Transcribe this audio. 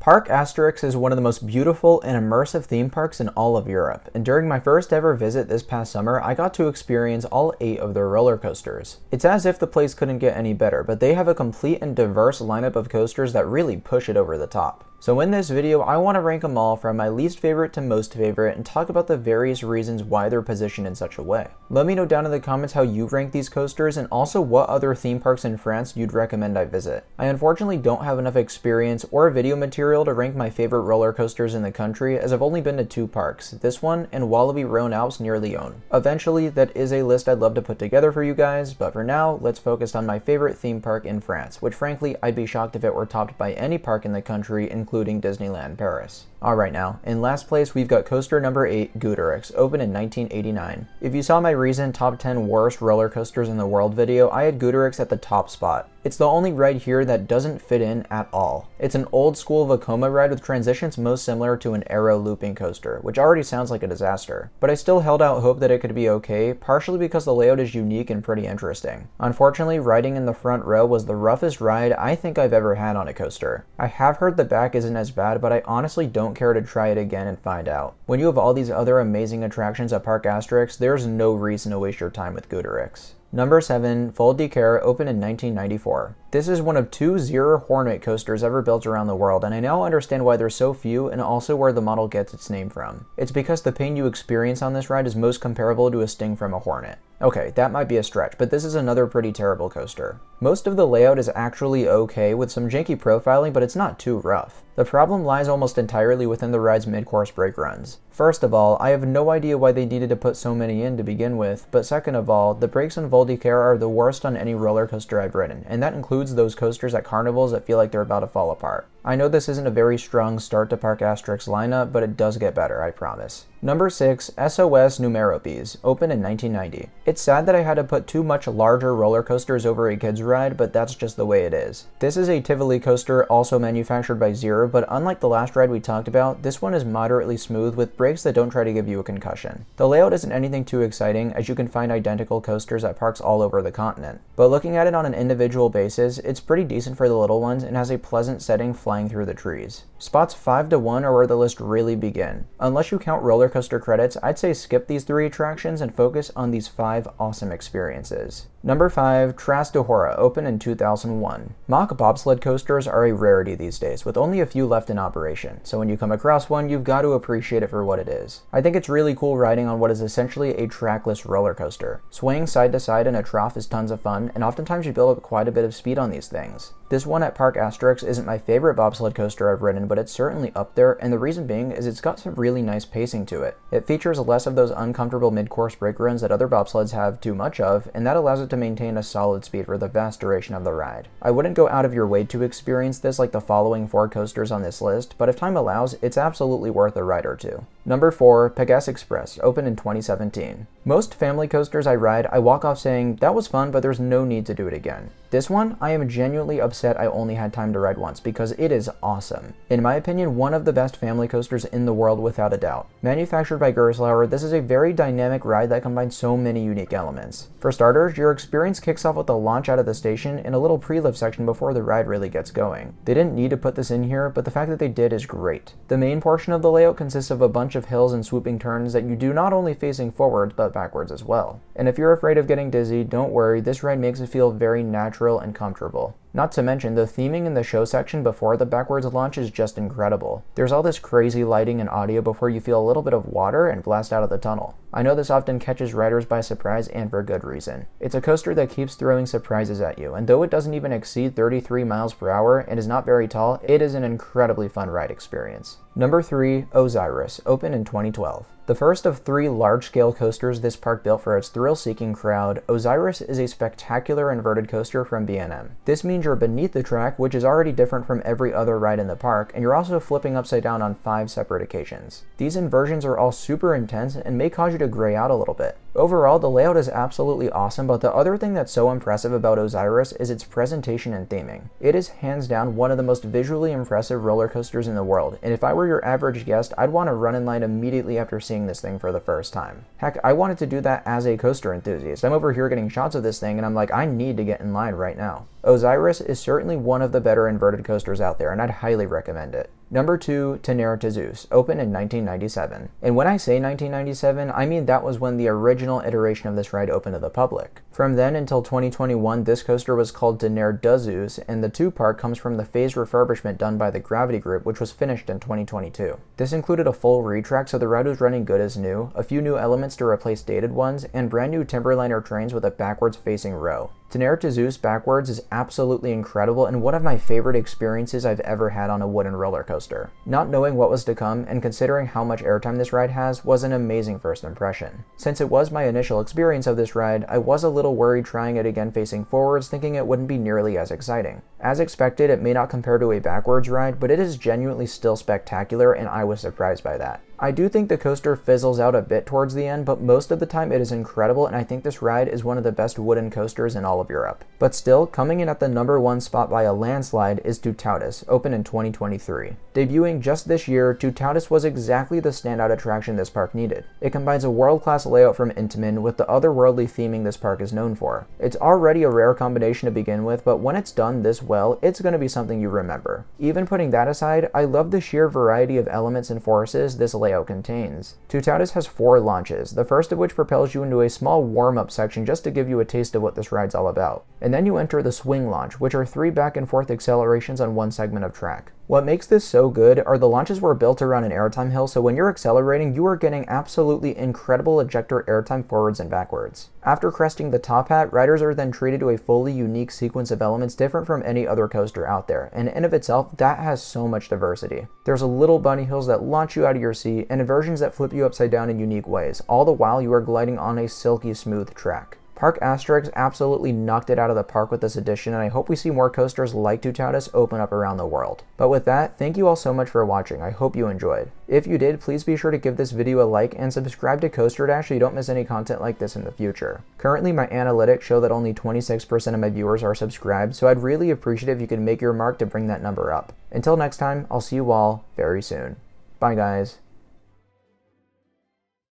Parc Astérix is one of the most beautiful and immersive theme parks in all of Europe, and during my first ever visit this past summer, I got to experience all 8 of their roller coasters. It's as if the place couldn't get any better, but they have a complete and diverse lineup of coasters that really push it over the top. So in this video, I want to rank them all from my least favorite to most favorite and talk about the various reasons why they're positioned in such a way. Let me know down in the comments how you rank these coasters and also what other theme parks in France you'd recommend I visit. I unfortunately don't have enough experience or video material to rank my favorite roller coasters in the country, as I've only been to 2 parks, this one and Walibi Rhône-Alpes near Lyon. Eventually, that is a list I'd love to put together for you guys, but for now, let's focus on my favorite theme park in France, which frankly, I'd be shocked if it were topped by any park in the country, including Disneyland Paris. Alright now, in last place we've got coaster number 8, Gouderix, opened in 1989. If you saw my recent top 10 worst roller coasters in the world video, I had Gouderix at the top spot. It's the only ride here that doesn't fit in at all. It's an old school Vekoma ride with transitions most similar to an aero looping coaster, which already sounds like a disaster. But I still held out hope that it could be okay, partially because the layout is unique and pretty interesting. Unfortunately, riding in the front row was the roughest ride I think I've ever had on a coaster. I have heard the back isn't as bad, but I honestly don't care to try it again and find out. When you have all these other amazing attractions at Parc Astérix, there's no reason to waste your time with Gouderix. Number 7, Vol de Care, opened in 1994. This is one of 2 Zero Hornet coasters ever built around the world, and I now understand why there's so few and also where the model gets its name from. It's because the pain you experience on this ride is most comparable to a sting from a hornet. Okay, that might be a stretch, but this is another pretty terrible coaster. Most of the layout is actually okay with some janky profiling, but it's not too rough. The problem lies almost entirely within the ride's mid-course brake runs. First of all, I have no idea why they needed to put so many in to begin with, but second of all, the brakes on Vol de Care are the worst on any roller coaster I've ridden, and that includes those coasters at carnivals that feel like they're about to fall apart. I know this isn't a very strong start to Parc Astérix lineup, but it does get better, I promise. Number 6, SOS Numéropes, opened in 1990. It's sad that I had to put 2 much larger roller coasters over a kid's ride, but that's just the way it is. This is a Tivoli coaster also manufactured by Zero, but unlike the last ride we talked about, this one is moderately smooth with brakes that don't try to give you a concussion. The layout isn't anything too exciting, as you can find identical coasters at parks all over the continent. But looking at it on an individual basis, it's pretty decent for the little ones and has a pleasant setting flying through the trees. Spots 5 to 1 are where the list really begin. Unless you count roller coaster credits, I'd say skip these 3 attractions and focus on these 5 awesome experiences. Number 5, Tras de Hora, opened in 2001. Mock bobsled coasters are a rarity these days, with only a few left in operation, so when you come across one, you've got to appreciate it for what it is. I think it's really cool riding on what is essentially a trackless roller coaster. Swaying side to side in a trough is tons of fun, and oftentimes you build up quite a bit of speed on these things. This one at Parc Astérix isn't my favorite bobsled coaster I've ridden, but it's certainly up there, and the reason being is it's got some really nice pacing to it. It features less of those uncomfortable mid-course brake runs that other bobsleds have too much of, and that allows it to maintain a solid speed for the vast duration of the ride. I wouldn't go out of your way to experience this like the following 4 coasters on this list, but if time allows, it's absolutely worth a ride or 2. Number 4, Pegasus Express, opened in 2017. Most family coasters I ride, I walk off saying, that was fun, but there's no need to do it again. This one, I am genuinely upset I only had time to ride once because it is awesome. In my opinion, one of the best family coasters in the world without a doubt. Manufactured by Gerstlauer, this is a very dynamic ride that combines so many unique elements. For starters, your experience kicks off with a launch out of the station in a little pre-lift section before the ride really gets going. They didn't need to put this in here, but the fact that they did is great. The main portion of the layout consists of a bunch of hills and swooping turns that you do not only facing forwards, but backwards as well. And if you're afraid of getting dizzy, don't worry, this ride makes it feel very natural and comfortable. Not to mention, the theming in the show section before the backwards launch is just incredible. There's all this crazy lighting and audio before you feel a little bit of water and blast out of the tunnel. I know this often catches riders by surprise and for good reason. It's a coaster that keeps throwing surprises at you, and though it doesn't even exceed 33 miles per hour and is not very tall, it is an incredibly fun ride experience. Number 3, Osiris, opened in 2012. The first of 3 large-scale coasters this park built for its thrill-seeking crowd, Osiris is a spectacular inverted coaster from B&M. This means you're beneath the track, which is already different from every other ride in the park, and you're also flipping upside down on 5 separate occasions. These inversions are all super intense and may cause you to gray out a little bit. Overall, the layout is absolutely awesome, but the other thing that's so impressive about Osiris is its presentation and theming. It is hands down one of the most visually impressive roller coasters in the world, and if I were your average guest, I'd want to run in line immediately after seeing this thing for the first time. Heck, I wanted to do that as a coaster enthusiast. I'm over here getting shots of this thing and I'm like, I need to get in line right now. Osiris is certainly one of the better inverted coasters out there, and I'd highly recommend it. Number 2, Tenere to Zeus, opened in 1997. And when I say 1997, I mean that was when the original iteration of this ride opened to the public. From then until 2021, this coaster was called Tenere de Zeus, and the 2 part comes from the phased refurbishment done by the Gravity Group, which was finished in 2022. This included a full retrack, so the ride was running good as new, a few new elements to replace dated ones, and brand new Timberliner trains with a backwards facing row. Tenere to Zeus backwards is absolutely incredible and one of my favorite experiences I've ever had on a wooden roller coaster. Not knowing what was to come and considering how much airtime this ride has was an amazing first impression. Since it was my initial experience of this ride, I was a little worried trying it again facing forwards, thinking it wouldn't be nearly as exciting. As expected, it may not compare to a backwards ride, but it is genuinely still spectacular and I was surprised by that. I do think the coaster fizzles out a bit towards the end, but most of the time it is incredible and I think this ride is one of the best wooden coasters in all of Europe. But still, coming in at the number 1 spot by a landslide is Toutatis, opened in 2023. Debuting just this year, Toutatis was exactly the standout attraction this park needed. It combines a world-class layout from Intamin with the otherworldly theming this park is known for. It's already a rare combination to begin with, but when it's done this well, it's going to be something you remember. Even putting that aside, I love the sheer variety of elements and forces this layout contains. Toutatis has 4 launches, the first of which propels you into a small warm-up section just to give you a taste of what this ride's all about. And then you enter the swing launch, which are 3 back and forth accelerations on one segment of track. What makes this so good are the launches were built around an airtime hill, so when you're accelerating, you are getting absolutely incredible ejector airtime forwards and backwards. After cresting the top hat, riders are then treated to a fully unique sequence of elements different from any other coaster out there, and in of itself, that has so much diversity. There's a little bunny hills that launch you out of your seat, and inversions that flip you upside down in unique ways, all the while you are gliding on a silky smooth track. Parc Astérix absolutely knocked it out of the park with this edition, and I hope we see more coasters like Toutatis open up around the world. But with that, thank you all so much for watching. I hope you enjoyed. If you did, please be sure to give this video a like and subscribe to Coaster Dash so you don't miss any content like this in the future. Currently, my analytics show that only 26% of my viewers are subscribed, so I'd really appreciate it if you could make your mark to bring that number up. Until next time, I'll see you all very soon. Bye guys.